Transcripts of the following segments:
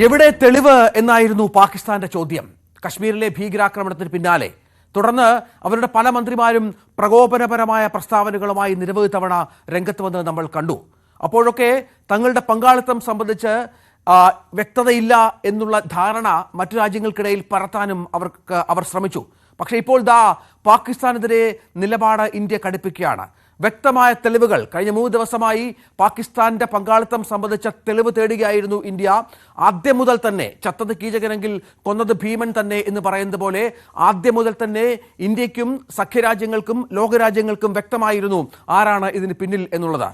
എവിടെ തെളിവ് എന്നായിരുന്നു പാകിസ്ഥാന്റെ ചോദ്യം കശ്മീരിലെ ഭീകരാക്രമണത്തിന് പിന്നാലെ. തുടർന്ന് അവരുടെ പല മന്ത്രിമാരും പ്രകോപനപരമായ പ്രസ്താവനകളുമായി നിരവധി തവണ രംഗത്ത് വന്നത് നമ്മൾ കണ്ടു. അപ്പോഴൊക്കെ തങ്ങളുടെ പങ്കാളിത്തം സംബന്ധിച്ച് വ്യക്തതയില്ല എന്നുള്ള ധാരണ മറ്റു രാജ്യങ്ങൾക്കിടയിൽ പരത്താനും അവർ ശ്രമിച്ചു. പക്ഷേ ഇപ്പോൾ പാകിസ്ഥാനെതിരെ നിലപാട് ഇന്ത്യ കടുപ്പിക്കുകയാണ്. വ്യക്തമായ തെളിവുകൾ കഴിഞ്ഞ 3 ദിവസമായി പാകിസ്ഥാന്റെ പങ്കാളിത്തം സംബന്ധിച്ച തെളിവ് തേടുകയായിരുന്നു ഇന്ത്യ. ആദ്യം മുതൽ തന്നെ ചത്തത് കീചകനെങ്കിൽ കൊന്നത് ഭീമൻ തന്നെ എന്ന് പറയുന്നത് പോലെ ആദ്യം മുതൽ തന്നെ ഇന്ത്യക്കും സഖ്യരാജ്യങ്ങൾക്കും ലോകരാജ്യങ്ങൾക്കും വ്യക്തമായിരുന്നു ആരാണ് ഇതിന് പിന്നിൽ എന്നുള്ളത്.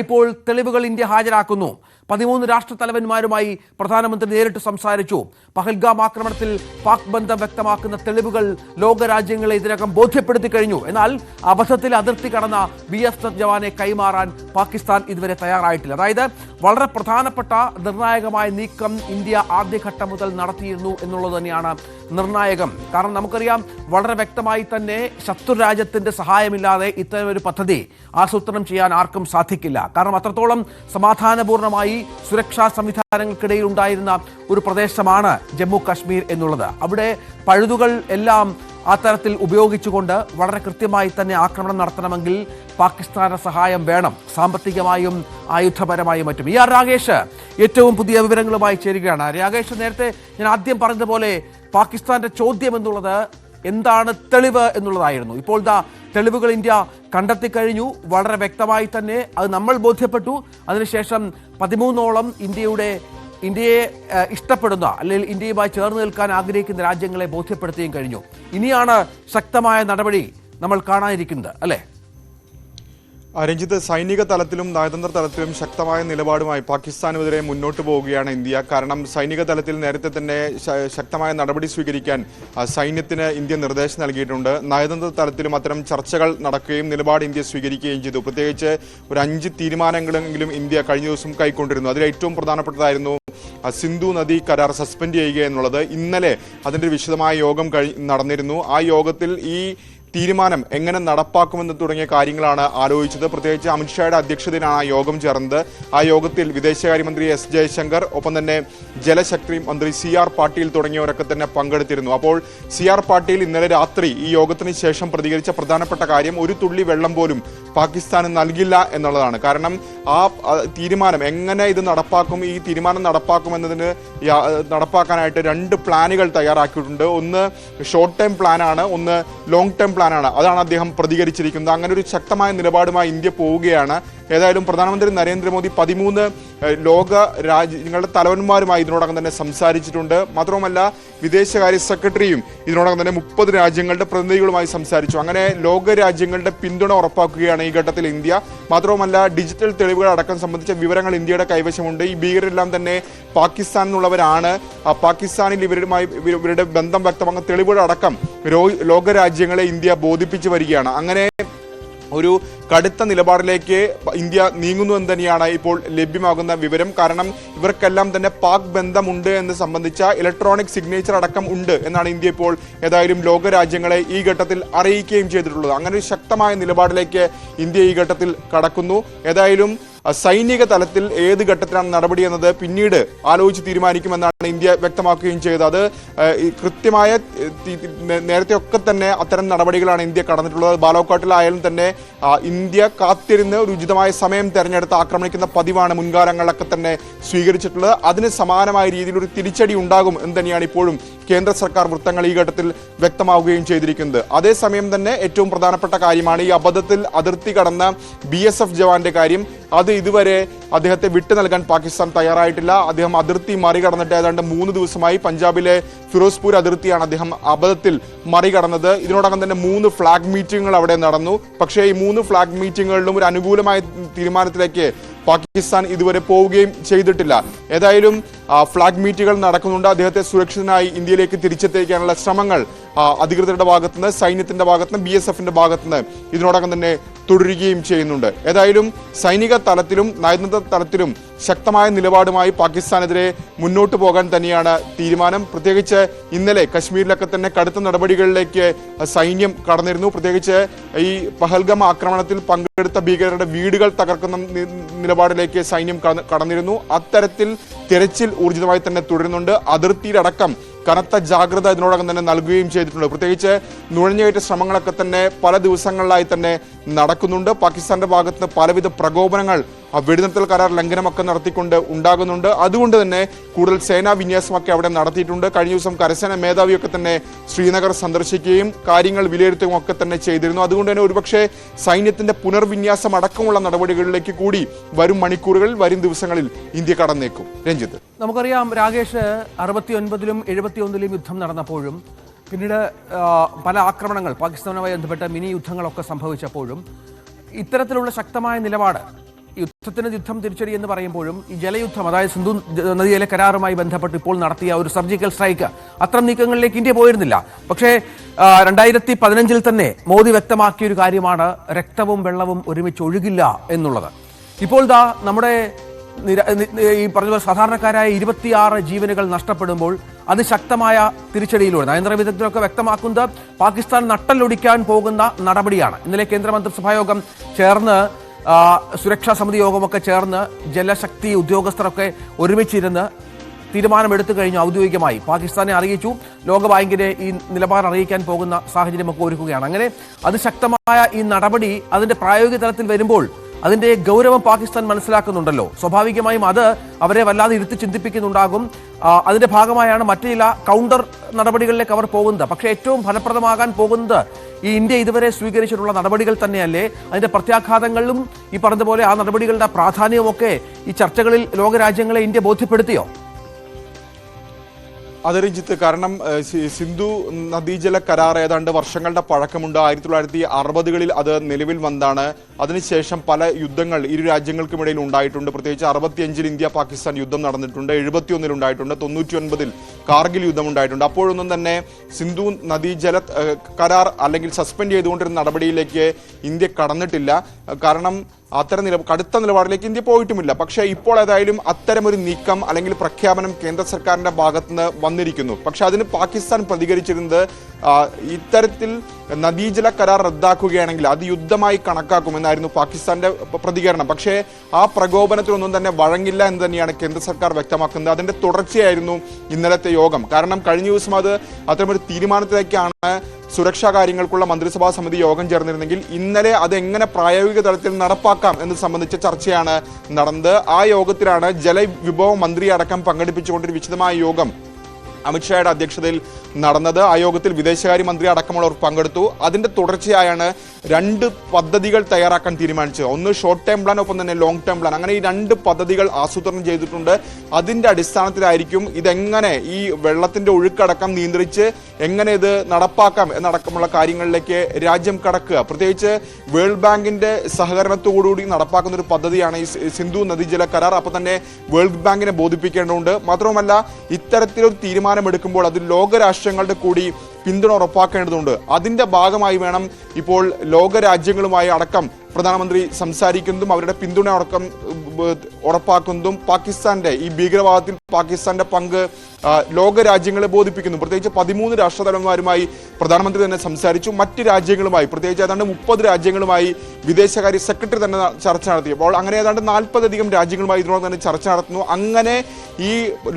ഇപ്പോൾ തെളിവുകൾ ഇന്ത്യ ഹാജരാക്കുന്നു. 13 രാഷ്ട്ര തലവന്മാരുമായി പ്രധാനമന്ത്രി നേരിട്ട് സംസാരിച്ചു. പഹൽഗാം ആക്രമണത്തിൽ പാക് ബന്ധം വ്യക്തമാക്കുന്ന തെളിവുകൾ ലോകരാജ്യങ്ങളെ ഇതിനകം ബോധ്യപ്പെടുത്തി കഴിഞ്ഞു. എന്നാൽ അബദ്ധത്തിൽ അതിർത്തി കടന്ന BSF ജവാനെ കൈമാറാൻ പാകിസ്ഥാൻ ഇതുവരെ തയ്യാറായിട്ടില്ല. അതായത് വളരെ പ്രധാനപ്പെട്ട നിർണായകമായ നീക്കം ഇന്ത്യ ആദ്യഘട്ടം മുതൽ നടത്തിയിരുന്നു എന്നുള്ളത് തന്നെയാണ് നിർണായകം. കാരണം നമുക്കറിയാം, വളരെ വ്യക്തമായി തന്നെ ശത്രു രാജ്യത്തിന്റെ സഹായമില്ലാതെ ഇത്തരമൊരു പദ്ധതി ആസൂത്രണം ചെയ്യാൻ ആർക്കും സാധിക്കില്ല. കാരണം അത്രത്തോളം സമാധാനപൂർണമായി സുരക്ഷാ സംവിധാനങ്ങൾക്കിടയിൽ ഉണ്ടായിരുന്ന ഒരു പ്രദേശമാണ് ജമ്മു കാശ്മീർ എന്നുള്ളത്. അവിടെ പഴുതുകൾ എല്ലാം ആ തരത്തിൽ ഉപയോഗിച്ചുകൊണ്ട് വളരെ കൃത്യമായി തന്നെ ആക്രമണം നടത്തണമെങ്കിൽ പാകിസ്ഥാന്റെ സഹായം വേണം, സാമ്പത്തികമായും ആയുധപരമായും മറ്റും. രാകേഷ് ഏറ്റവും പുതിയ വിവരങ്ങളുമായി ചേരുകയാണ്. രാകേഷ്, നേരത്തെ ഞാൻ ആദ്യം പറഞ്ഞതുപോലെ പാകിസ്ഥാന്റെ ചോദ്യം എന്നുള്ളത് എന്താണ് തെളിവ് എന്നുള്ളതായിരുന്നു. ഇപ്പോൾ തെളിവുകൾ ഇന്ത്യ കണ്ടെത്തി കഴിഞ്ഞു. വളരെ വ്യക്തമായി തന്നെ അത് നമ്മൾ ബോധ്യപ്പെട്ടു. അതിനുശേഷം 13ഓളം ഇന്ത്യയെ ഇഷ്ടപ്പെടുന്ന അല്ലെങ്കിൽ ഇന്ത്യയുമായി ചേർന്ന് നിൽക്കാൻ ആഗ്രഹിക്കുന്ന രാജ്യങ്ങളെ ബോധ്യപ്പെടുത്തുകയും കഴിഞ്ഞു. ഇനിയാണ് ശക്തമായ നടപടി നമ്മൾ കാണാനിരിക്കുന്നത്, അല്ലേ? രഞ്ജിത്ത്, സൈനിക തലത്തിലും നയതന്ത്ര തലത്തിലും ശക്തമായ നിലപാടുമായി പാകിസ്ഥാനെതിരെ മുന്നോട്ട് പോവുകയാണ് ഇന്ത്യ. കാരണം സൈനിക തലത്തിൽ നേരത്തെ തന്നെ ശക്തമായ നടപടി സ്വീകരിക്കാൻ സൈന്യത്തിന് ഇന്ത്യ നിർദ്ദേശം നൽകിയിട്ടുണ്ട്. നയതന്ത്ര തലത്തിലും അത്തരം ചർച്ചകൾ നടക്കുകയും നിലപാട് ഇന്ത്യ സ്വീകരിക്കുകയും ചെയ്തു. പ്രത്യേകിച്ച് ഒരു 5 തീരുമാനങ്ങളെങ്കിലും ഇന്ത്യ കഴിഞ്ഞ ദിവസം കൈക്കൊണ്ടിരുന്നു. അതിൽ ഏറ്റവും പ്രധാനപ്പെട്ടതായിരുന്നു സിന്ധു നദി കരാർ സസ്പെൻഡ് ചെയ്യുക എന്നുള്ളത്. ഇന്നലെ അതിൻ്റെ വിശദമായ യോഗം നടന്നിരുന്നു. ആ യോഗത്തിൽ ഈ തീരുമാനം എങ്ങനെ നടപ്പാക്കുമെന്ന് തുടങ്ങിയ കാര്യങ്ങളാണ് ആലോചിച്ചത്. പ്രത്യേകിച്ച് അമിത്ഷായുടെ അധ്യക്ഷതയിലാണ് ആ യോഗം ചേർന്നത്. ആ യോഗത്തിൽ വിദേശകാര്യമന്ത്രി S. ജയശങ്കർ, ഒപ്പം തന്നെ ജലശക്തി മന്ത്രി CR പാട്ടീൽ തുടങ്ങിയവരൊക്കെ തന്നെ പങ്കെടുത്തിരുന്നു. അപ്പോൾ CR പാട്ടീൽ ഇന്നലെ രാത്രി ഈ യോഗത്തിന് ശേഷം പ്രതികരിച്ച പ്രധാനപ്പെട്ട കാര്യം ഒരു തുള്ളി വെള്ളം പോലും പാകിസ്ഥാന് നൽകില്ല എന്നുള്ളതാണ്. കാരണം ആ തീരുമാനം എങ്ങനെ ഇത് നടപ്പാക്കും, ഈ തീരുമാനം നടപ്പാക്കുമെന്നതിന് നടപ്പാക്കാനായിട്ട് 2 പ്ലാനുകൾ തയ്യാറാക്കിയിട്ടുണ്ട്. ഒന്ന് ഷോർട്ട് ടൈം പ്ലാനാണ്, ഒന്ന് ലോങ് ടൈം പ്ലാനാണ്. അതാണ് അദ്ദേഹം പ്രതികരിച്ചിരിക്കുന്നത്. അങ്ങനെ ഒരു ശക്തമായ നിലപാടുമായി ഇന്ത്യ പോവുകയാണ്. ഏതായാലും പ്രധാനമന്ത്രി നരേന്ദ്രമോദി 13 ലോക രാജ്യങ്ങളുടെ തലവന്മാരുമായി ഇതിനോടകം തന്നെ സംസാരിച്ചിട്ടുണ്ട്. മാത്രവുമല്ല, വിദേശകാര്യ സെക്രട്ടറിയും ഇതിനോടകം തന്നെ 30 രാജ്യങ്ങളുടെ പ്രതിനിധികളുമായി സംസാരിച്ചു. അങ്ങനെ ലോക രാജ്യങ്ങളുടെ പിന്തുണ ഉറപ്പാക്കുകയാണ് ഈ ഘട്ടത്തിൽ ഇന്ത്യ. മാത്രവുമല്ല, ഡിജിറ്റൽ തെളിവുകൾ അടക്കം സംബന്ധിച്ച വിവരങ്ങൾ ഇന്ത്യയുടെ കൈവശമുണ്ട്. ഈ ഭീകരരെല്ലാം തന്നെ പാകിസ്ഥാനിൽ നിന്നുള്ളവരാണ്. പാകിസ്ഥാനിൽ ഇവരുടെ ബന്ധം വ്യക്തമാക്കുന്ന തെളിവുകൾ അടക്കം ലോകരാജ്യങ്ങളെ ഇന്ത്യ ബോധിപ്പിച്ചു വരികയാണ്. അങ്ങനെ ഒരു കടുത്ത നിലപാടിലേക്ക് ഇന്ത്യ നീങ്ങുന്നു എന്ന് തന്നെയാണ് ഇപ്പോൾ ലഭ്യമാകുന്ന വിവരം. കാരണം ഇവർക്കെല്ലാം തന്നെ പാക് ബന്ധമുണ്ട് എന്ന് സംബന്ധിച്ച ഇലക്ട്രോണിക് സിഗ്നേച്ചർ അടക്കം ഉണ്ട് എന്നാണ് ഇന്ത്യ ഇപ്പോൾ ഏതായാലും ലോകരാജ്യങ്ങളെ ഈ ഘട്ടത്തിൽ അറിയിക്കുകയും ചെയ്തിട്ടുള്ളത്. അങ്ങനെ ഒരു ശക്തമായ നിലപാടിലേക്ക് ഇന്ത്യ ഈ ഘട്ടത്തിൽ കടക്കുന്നു. ഏതായാലും സൈനിക തലത്തിൽ ഏത് ഘട്ടത്തിലാണ് നടപടി എന്നത് പിന്നീട് ആലോചിച്ച് തീരുമാനിക്കുമെന്നാണ് ഇന്ത്യ വ്യക്തമാക്കുകയും ചെയ്തത്. അത് കൃത്യമായ നേരത്തെ ഒക്കെ തന്നെ അത്തരം നടപടികളാണ് ഇന്ത്യ കടന്നിട്ടുള്ളത്. ബാലോക്കാട്ടിലായാലും തന്നെ ഇന്ത്യ കാത്തിരുന്ന് ഒരു ഉചിതമായ സമയം തെരഞ്ഞെടുത്ത് ആക്രമിക്കുന്ന പതിവാണ് മുൻകാലങ്ങളിലൊക്കെ തന്നെ സ്വീകരിച്ചിട്ടുള്ളത്. അതിന് സമാനമായ രീതിയിൽ ഒരു തിരിച്ചടി ഉണ്ടാകും എന്ന് തന്നെയാണ് ഇപ്പോഴും കേന്ദ്ര സർക്കാർ വൃത്തങ്ങൾ ഈ ഘട്ടത്തിൽ വ്യക്തമാവുകയും ചെയ്തിരിക്കുന്നത്. അതേസമയം തന്നെ ഏറ്റവും പ്രധാനപ്പെട്ട കാര്യമാണ് ഈ അബദ്ധത്തിൽ അതിർത്തി കടന്ന BSF ജവാന്റെ കാര്യം. അത് ഇതുവരെ അദ്ദേഹത്തെ വിട്ടു നൽകാൻ പാകിസ്ഥാൻ തയ്യാറായിട്ടില്ല. അദ്ദേഹം അതിർത്തി മറികടന്നിട്ട് ഏതാണ്ട് 3 ദിവസമായി പഞ്ചാബിലെ ഫിറോസ്പൂർ അതിർത്തിയാണ് അദ്ദേഹം അബദ്ധത്തിൽ മറികടന്നത്. ഇതിനോടകം തന്നെ 3 ഫ്ലാഗ് മീറ്റിങ്ങുകൾ അവിടെ നടന്നു. പക്ഷേ ഈ 3 ഫ്ലാഗ് മീറ്റിങ്ങുകളിലും ഒരു അനുകൂലമായ തീരുമാനത്തിലേക്ക് പാകിസ്ഥാൻ ഇതുവരെ പോവുകയും ചെയ്തിട്ടില്ല. ഏതായാലും ഫ്ലാഗ് മീറ്റുകൾ നടക്കുന്നുണ്ട്. അദ്ദേഹത്തെ സുരക്ഷിതനായി ഇന്ത്യയിലേക്ക് തിരിച്ചെത്തിക്കാനുള്ള ശ്രമങ്ങൾ അധികൃതരുടെ ഭാഗത്തുനിന്ന്, സൈന്യത്തിന്റെ ഭാഗത്തുനിന്ന്, BSFന്റെ ഭാഗത്തുനിന്ന് ഇതിനോടകം തന്നെ തുടരുകയും ചെയ്യുന്നുണ്ട്. ഏതായാലും സൈനിക തലത്തിലും നയതന്ത്ര തലത്തിലും ശക്തമായ നിലപാടുമായി പാകിസ്ഥാനെതിരെ മുന്നോട്ട് പോകാൻ തന്നെയാണ് തീരുമാനം. പ്രത്യേകിച്ച് പ്രത്യേകിച്ച് ഇന്നലെ കശ്മീരിലൊക്കെ തന്നെ കടുത്ത നടപടികളിലേക്ക് സൈന്യം കടന്നിരുന്നു. പ്രത്യേകിച്ച് ഈ പഹൽഗം ആക്രമണത്തിൽ പങ്കെടുത്ത ഭീകരരുടെ വീടുകൾ തകർക്കുന്ന നിലപാടിലേക്ക് സൈന്യം കടന്നിരുന്നു. അത്തരത്തിൽ തിരച്ചിൽ ഊർജിതമായി തന്നെ തുടരുന്നുണ്ട്. അതിർത്തിയിലടക്കം കനത്ത ജാഗ്രത ഇതിനോടകം തന്നെ നൽകുകയും ചെയ്തിട്ടുണ്ട്. പ്രത്യേകിച്ച് നുഴഞ്ഞുകയറ്റ ശ്രമങ്ങളൊക്കെ തന്നെ പല ദിവസങ്ങളിലായി തന്നെ നടക്കുന്നുണ്ട്. പാകിസ്ഥാന്റെ ഭാഗത്ത് നിന്ന് പലവിധ പ്രകോപനങ്ങൾ വെടിനിർത്തൽ കരാർ ലംഘനമൊക്കെ നടത്തിക്കൊണ്ട് ഉണ്ടാകുന്നുണ്ട്. അതുകൊണ്ട് തന്നെ കൂടുതൽ സേനാ വിന്യാസമൊക്കെ അവിടെ നടത്തിയിട്ടുണ്ട്. കഴിഞ്ഞ ദിവസം കരസേന മേധാവിയൊക്കെ തന്നെ ശ്രീനഗർ സന്ദർശിക്കുകയും കാര്യങ്ങൾ വിലയിരുത്തുകയും ഒക്കെ തന്നെ ചെയ്തിരുന്നു. അതുകൊണ്ട് തന്നെ ഒരുപക്ഷെ സൈന്യത്തിന്റെ പുനർവിന്യാസം അടക്കമുള്ള നടപടികളിലേക്ക് കൂടി വരും മണിക്കൂറുകളിൽ വരും ദിവസങ്ങളിൽ ഇന്ത്യ കടന്നേക്കും. രഞ്ജിത്ത്, നമുക്കറിയാം രാകേഷ്, 69-ലും 71-ലും യുദ്ധം നടന്നപ്പോഴും പിന്നീട് പല ആക്രമണങ്ങൾ പാകിസ്ഥാനുമായി ബന്ധപ്പെട്ട മിനി യുദ്ധങ്ങളൊക്കെ സംഭവിച്ചപ്പോഴും ഇത്തരത്തിലുള്ള ശക്തമായ നിലപാട്, യുദ്ധത്തിന് യുദ്ധം തിരിച്ചടി എന്ന് പറയുമ്പോഴും ഈ ജലയുദ്ധം, അതായത് സിന്ധു നദിയിലെ കരാറുമായി ബന്ധപ്പെട്ട് ഇപ്പോൾ നടത്തിയ ഒരു സർജിക്കൽ സ്ട്രൈക്ക്, അത്തരം നീക്കങ്ങളിലേക്ക് ഇന്ത്യ പോയിരുന്നില്ല. പക്ഷേ 2015 തന്നെ മോദി വ്യക്തമാക്കിയ ഒരു കാര്യമാണ് രക്തവും വെള്ളവും ഒരുമിച്ച് ഒഴുകില്ല എന്നുള്ളത്. ഇപ്പോൾ നമ്മുടെ ഈ പറഞ്ഞ സാധാരണക്കാരായ 26 ജീവനുകൾ നഷ്ടപ്പെടുമ്പോൾ അതിശക്തമായ തിരിച്ചടിയിലൂടെ നയതന്ത്ര വിദഗ്ധരൊക്കെ വ്യക്തമാക്കുന്നത് പാകിസ്ഥാൻ നട്ടലൊടിക്കാൻ പോകുന്ന നടപടിയാണ്. ഇന്നലെ കേന്ദ്രമന്ത്രിസഭാ യോഗം ചേർന്ന്, സുരക്ഷാ സമിതി യോഗമൊക്കെ ചേർന്ന് ജലശക്തി ഉദ്യോഗസ്ഥരൊക്കെ ഒരുമിച്ചിരുന്ന് തീരുമാനമെടുത്തു കഴിഞ്ഞു. ഔദ്യോഗികമായി പാകിസ്ഥാനെ അറിയിച്ചു. ലോകബാങ്കിനെ ഈ നിലപാട് അറിയിക്കാൻ പോകുന്ന സാഹചര്യമൊക്കെ ഒരുക്കുകയാണ്. അങ്ങനെ അതിശക്തമായ ഈ നടപടി അതിന്റെ പ്രായോഗിക തലത്തിൽ വരുമ്പോൾ അതിന്റെ ഗൗരവം പാകിസ്ഥാൻ മനസ്സിലാക്കുന്നുണ്ടല്ലോ. സ്വാഭാവികമായും അത് അവരെ വല്ലാതെ ഇരുത്തി ചിന്തിപ്പിക്കുന്നുണ്ടാകും. അതിന്റെ ഭാഗമായാണ് മറ്റു ചില കൗണ്ടർ നടപടികളിലേക്ക് അവർ പോകുന്നത്. പക്ഷേ ഏറ്റവും ഫലപ്രദമാകാൻ പോകുന്നത് ഈ ഇന്ത്യ ഇതുവരെ സ്വീകരിച്ചിട്ടുള്ള നടപടികൾ തന്നെയല്ലേ? അതിന്റെ പ്രത്യാഘാതങ്ങളിലും ഈ പറഞ്ഞതുപോലെ ആ നടപടികളുടെ പ്രാധാന്യവുമൊക്കെ ഈ ചർച്ചകളിൽ ലോകരാജ്യങ്ങളെ ഇന്ത്യ ബോധ്യപ്പെടുത്തിയോ? അത് രഞ്ജിത്ത്, കാരണം സിന്ധു നദീജല കരാർ ഏതാണ്ട് വർഷങ്ങളുടെ പഴക്കമുണ്ട്. 1960കളിൽ അത് നിലവിൽ വന്നതാണ്. അതിനുശേഷം പല യുദ്ധങ്ങൾ ഇരു രാജ്യങ്ങൾക്കുമിടയിൽ ഉണ്ടായിട്ടുണ്ട്. പ്രത്യേകിച്ച് 65-ൽ ഇന്ത്യ പാകിസ്ഥാൻ യുദ്ധം നടന്നിട്ടുണ്ട്, 71-ൽ ഉണ്ടായിട്ടുണ്ട്, 99-ൽ കാർഗിൽ യുദ്ധം ഉണ്ടായിട്ടുണ്ട്. അപ്പോഴൊന്നും തന്നെ സിന്ധു നദീജല കരാർ അല്ലെങ്കിൽ സസ്പെൻഡ് ചെയ്തുകൊണ്ടിരുന്ന നടപടിയിലേക്ക് ഇന്ത്യ കടന്നിട്ടില്ല. കാരണം കടുത്ത നിലപാടിലേക്ക് ഇന്ത്യ പോയിട്ടുമില്ല. പക്ഷേ ഇപ്പോൾ ഏതായാലും അത്തരമൊരു നീക്കം അല്ലെങ്കിൽ പ്രഖ്യാപനം കേന്ദ്ര സർക്കാരിന്റെ ഭാഗത്തുനിന്ന് വന്നിരിക്കുന്നു. പക്ഷെ അതിന് പാകിസ്ഥാൻ പ്രതികരിച്ചിരുന്നത് ഇത്തരത്തിൽ നദീജല കരാർ റദ്ദാക്കുകയാണെങ്കിൽ അത് യുദ്ധമായി കണക്കാക്കുമെന്നായിരുന്നു പാകിസ്ഥാന്റെ പ്രതികരണം. പക്ഷേ ആ പ്രകോപനത്തിലൊന്നും തന്നെ വഴങ്ങില്ല എന്ന് തന്നെയാണ് കേന്ദ്ര സർക്കാർ വ്യക്തമാക്കുന്നത്. അതിന്റെ തുടർച്ചയായിരുന്നു ഇന്നലത്തെ യോഗം. കാരണം കഴിഞ്ഞ ദിവസം അത് അത്തരമൊരു തീരുമാനത്തിലേക്കാണ് സുരക്ഷാ കാര്യങ്ങൾക്കുള്ള മന്ത്രിസഭാ സമിതി യോഗം ചേർന്നിരുന്നെങ്കിൽ ഇന്നലെ അതെങ്ങനെ പ്രായോഗിക തലത്തിൽ നടപ്പാക്കാം എന്ന് സംബന്ധിച്ച ചർച്ചയാണ് നടന്നത്. ആ യോഗത്തിലാണ് ജലവിഭവ മന്ത്രി അടക്കം പങ്കെടുപ്പിച്ചുകൊണ്ടൊരു വിശദമായ യോഗം അമിത്ഷായുടെ അധ്യക്ഷതയിൽ നടന്നത്. ആ യോഗത്തിൽ വിദേശകാര്യമന്ത്രി അടക്കമുള്ളവർ പങ്കെടുത്തു. അതിന്റെ തുടർച്ചയായാണ് 2 പദ്ധതികൾ തയ്യാറാക്കാൻ തീരുമാനിച്ചത്. ഒന്ന് ഷോർട്ട് ടേം പ്ലാൻ, ഒപ്പം തന്നെ ലോങ് ടേം പ്ലാൻ. അങ്ങനെ ഈ 2 പദ്ധതികൾ ആസൂത്രണം ചെയ്തിട്ടുണ്ട്. അതിന്റെ അടിസ്ഥാനത്തിലായിരിക്കും ഇതെങ്ങനെ ഈ വെള്ളത്തിന്റെ ഒഴുക്കടക്കം നിയന്ത്രിച്ച് എങ്ങനെ ഇത് നടപ്പാക്കാം എന്നടക്കമുള്ള കാര്യങ്ങളിലേക്ക് രാജ്യം കടക്കുക. പ്രത്യേകിച്ച് വേൾഡ് ബാങ്കിന്റെ സഹകരണത്തോടുകൂടി നടപ്പാക്കുന്ന ഒരു പദ്ധതിയാണ് ഈ സിന്ധു നദീജല കരാർ. അപ്പൊ തന്നെ വേൾഡ് ബാങ്കിനെ ബോധിപ്പിക്കേണ്ടതുണ്ട്. മാത്രവുമല്ല ഇത്തരത്തിലൊരു തീരുമാനമെടുക്കുമ്പോൾ അത് ലോകരാഷ്ട്രങ്ങളുടെ കൂടി പിന്തുണ ഉറപ്പാക്കേണ്ടതുണ്ട്. അതിന്റെ ഭാഗമായി വേണം ഇപ്പോൾ ലോകരാജ്യങ്ങളുമായി അടക്കം പ്രധാനമന്ത്രി സംസാരിക്കുന്നതും അവരുടെ പിന്തുണ അടക്കം ഉറപ്പാക്കുന്നതും പാകിസ്ഥാന്റെ ഈ ഭീകരവാദത്തിൽ പാകിസ്ഥാന്റെ പങ്ക് ലോകരാജ്യങ്ങളെ ബോധിപ്പിക്കുന്നു. പ്രത്യേകിച്ച് 13 രാഷ്ട്രതലവന്മാരുമായി പ്രധാനമന്ത്രി തന്നെ സംസാരിച്ചു. മറ്റ് രാജ്യങ്ങളുമായി, പ്രത്യേകിച്ച് ഏതാണ്ട് 30 രാജ്യങ്ങളുമായി വിദേശകാര്യ സെക്രട്ടറി തന്നെ ചർച്ച നടത്തിയപ്പോൾ അങ്ങനെ ഏതാണ്ട് 40-അധികം രാജ്യങ്ങളുമായി ഇതിനോട് തന്നെ ചർച്ച നടത്തുന്നു. അങ്ങനെ ഈ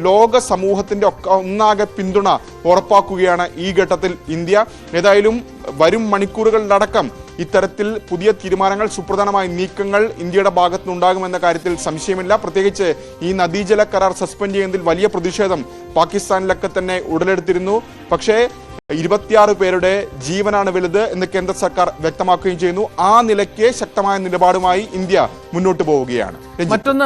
ലോക സമൂഹത്തിന്റെ ഒന്നാകെ പിന്തുണ ഉറപ്പാക്കുകയാണ് ഈ ഘട്ടത്തിൽ ഇന്ത്യ. ഏതായാലും വരും മണിക്കൂറുകളിലടക്കം ഇത്തരത്തിൽ പുതിയ തീരുമാനങ്ങൾ, സുപ്രധാനമായ നീക്കങ്ങൾ ഇന്ത്യയുടെ ഭാഗത്തുനിന്നുണ്ടാകുമെന്ന കാര്യത്തിൽ സംശയമില്ല. പ്രത്യേകിച്ച് ഈ നദീജല കരാർ സസ്പെൻഡ് ചെയ്യുന്നതിൽ വലിയ പ്രതിഷേധം പാകിസ്ഥാനിലൊക്കെ തന്നെ ഉടലെടുത്തിരുന്നു. പക്ഷേ 26 പേരുടെ ജീവനാണ് വലുത് എന്ന് കേന്ദ്ര സർക്കാർ വ്യക്തമാക്കുകയും ചെയ്യുന്നു. ആ നിലയ്ക്ക് ശക്തമായ നിലപാടുമായി ഇന്ത്യ മുന്നോട്ട് പോവുകയാണ്. മറ്റൊന്ന്